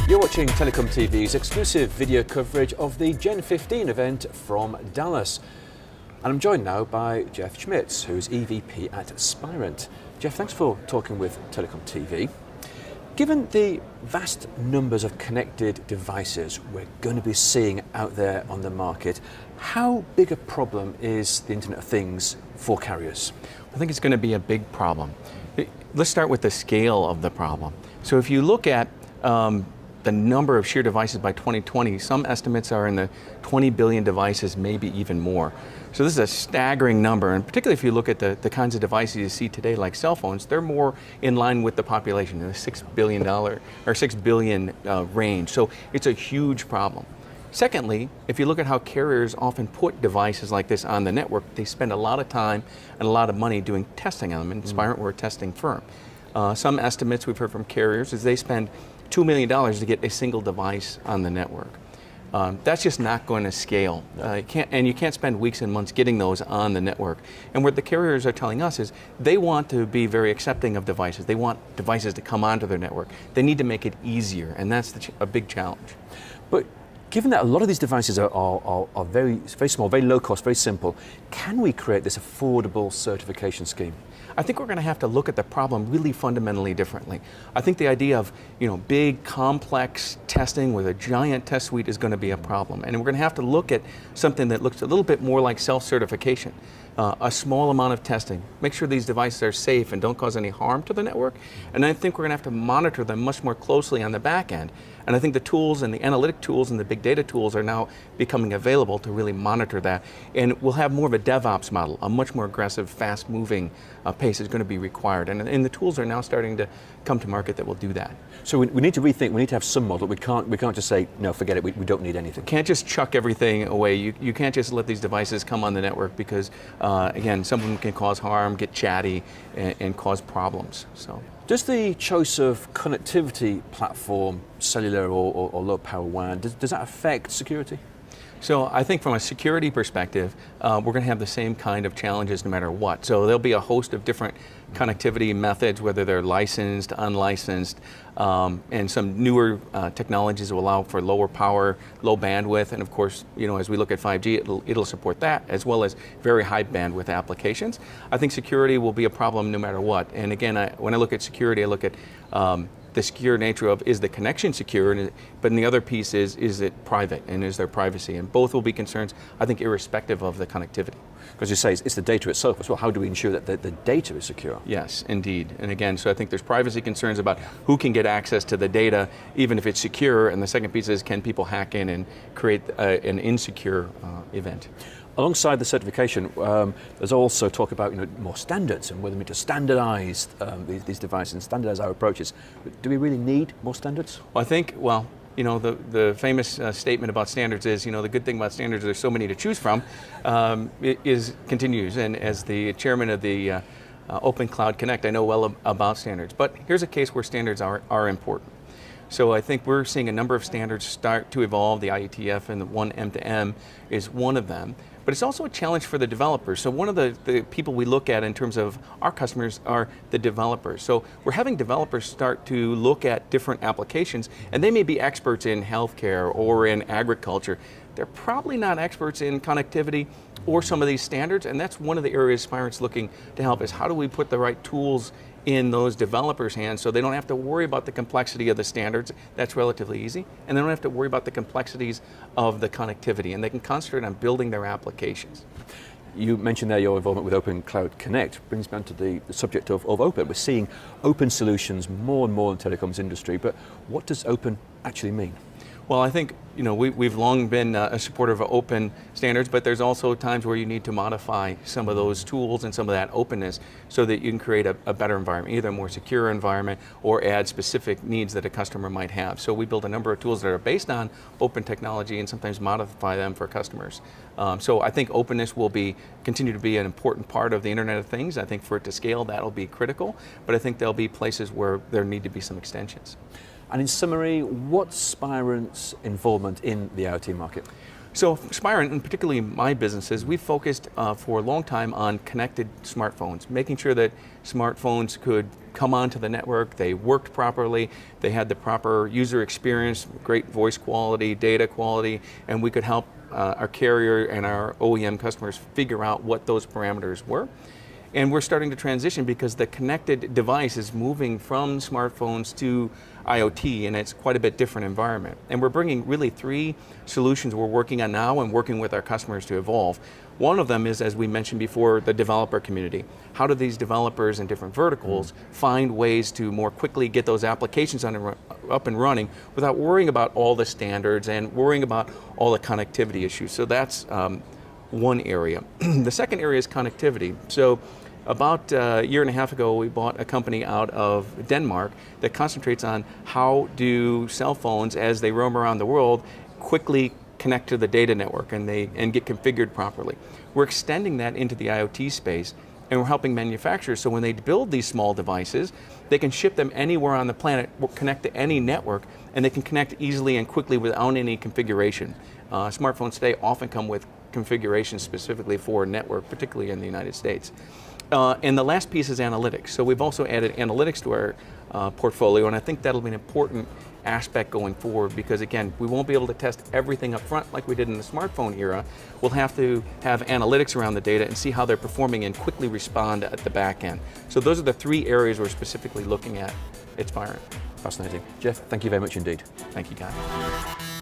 You're watching Telecom TV's exclusive video coverage of the Gen 15 event from Dallas. And I'm joined now by Jeff Schmitz, who's EVP at Spirent. Jeff, thanks for talking with Telecom TV. Given the vast numbers of connected devices we're going to be seeing out there on the market, how big a problem is the Internet of Things for carriers? I think it's going to be a big problem. Let's start with the scale of the problem. So if you look at the number of sheer devices by 2020, some estimates are in the 20 billion devices, maybe even more. So this is a staggering number, and particularly if you look at the kinds of devices you see today, like cell phones, they're more in line with the population, in the $6 billion range. So it's a huge problem. Secondly, if you look at how carriers often put devices like this on the network, they spend a lot of time and a lot of money doing testing on them, and Spirent, we're a testing firm. Some estimates we've heard from carriers is they spend $2 million to get a single device on the network. That's just not going to scale. You can't spend weeks and months getting those on the network. And what the carriers are telling us is they want to be very accepting of devices. They want devices to come onto their network. They need to make it easier, and that's a big challenge. But given that a lot of these devices are very small, very low cost, very simple, can we create this affordable certification scheme? I think we're going to have to look at the problem really fundamentally differently. I think the idea of big, complex testing with a giant test suite is going to be a problem. And we're going to have to look at something that looks a little bit more like self-certification. A small amount of testing. Make sure these devices are safe and don't cause any harm to the network. And I think we're going to have to monitor them much more closely on the back end. And I think the tools and the analytic tools and the big data tools are now becoming available to really monitor that. And we'll have more of a DevOps model, a much more aggressive, fast-moving pace is going to be required. And the tools are now starting to come to market that will do that. So we need to rethink, we need to have some model. We can't just say, no, forget it, we don't need anything. Can't just chuck everything away. You can't just let these devices come on the network because, again, some of them can cause harm, get chatty, and cause problems. So. Does the choice of connectivity platform, cellular or low power WAN, does that affect security? So I think from a security perspective, we're going to have the same kind of challenges no matter what. So there'll be a host of different connectivity methods, whether they're licensed, unlicensed, and some newer technologies will allow for lower power, low bandwidth, and of course, as we look at 5G, it'll support that, as well as very high bandwidth applications. I think security will be a problem no matter what. And again, when I look at security, I look at the secure nature of, is the connection secure, but the other piece is it private, and is there privacy? And both will be concerns, I think, irrespective of the connectivity. Because you say it's the data itself as well. How do we ensure that the data is secure? Yes, indeed. And again, so I think there's privacy concerns about who can get access to the data, even if it's secure, and the second piece is, can people hack in and create an insecure event? Alongside the certification, there's also talk about more standards and whether we need to standardize these devices and standardize our approaches. But do we really need more standards? Well, I think, the famous statement about standards is, the good thing about standards, there's so many to choose from, continues. And as the chairman of the Open Cloud Connect, I know well about standards. But here's a case where standards are important. So I think we're seeing a number of standards start to evolve. The IETF and the one M2M is one of them. But it's also a challenge for the developers. So one of the people we look at in terms of our customers are the developers. So we're having developers start to look at different applications, and they may be experts in healthcare or in agriculture. They're probably not experts in connectivity or some of these standards, and that's one of the areas Spirent's looking to help, is how do we put the right tools in those developers' hands so they don't have to worry about the complexity of the standards. That's relatively easy. And they don't have to worry about the complexities of the connectivity, and they can concentrate on building their applications. You mentioned there your involvement with Open Cloud Connect. Brings me on to the subject of open. We're seeing open solutions more and more in the telecoms industry, but what does open actually mean? Well, I think we've long been a supporter of open standards, but there's also times where you need to modify some of those tools and some of that openness so that you can create a better environment, either a more secure environment or add specific needs that a customer might have. So we build a number of tools that are based on open technology and sometimes modify them for customers. So I think openness will continue to be an important part of the Internet of Things. I think for it to scale, that'll be critical, but I think there'll be places where there need to be some extensions. And in summary, what's Spirent's involvement in the IoT market? So Spirent, and particularly my businesses, we've focused for a long time on connected smartphones, making sure that smartphones could come onto the network, they worked properly, they had the proper user experience, great voice quality, data quality, and we could help our carrier and our OEM customers figure out what those parameters were. And we're starting to transition because the connected device is moving from smartphones to IoT, and it's quite a bit different environment. And we're bringing really 3 solutions we're working on now and working with our customers to evolve. One of them is, as we mentioned before, the developer community. How do these developers in different verticals find ways to more quickly get those applications up and running without worrying about all the standards and worrying about all the connectivity issues? So that's one area. The second area is connectivity. So about a year and a half ago, we bought a company out of Denmark that concentrates on how do cell phones, as they roam around the world, quickly connect to the data network and get configured properly. We're extending that into the IoT space, and we're helping manufacturers so when they build these small devices, they can ship them anywhere on the planet, connect to any network, and they can connect easily and quickly without any configuration. Smartphones today often come with configuration specifically for a network, particularly in the United States. And the last piece is analytics. So we've also added analytics to our portfolio, and I think that'll be an important aspect going forward because, again, we won't be able to test everything up front like we did in the smartphone era. We'll have to have analytics around the data and see how they're performing and quickly respond at the back end. So those are the 3 areas we're specifically looking at Spirent. Fascinating. Jeff, thank you very much indeed. Thank you, Guy.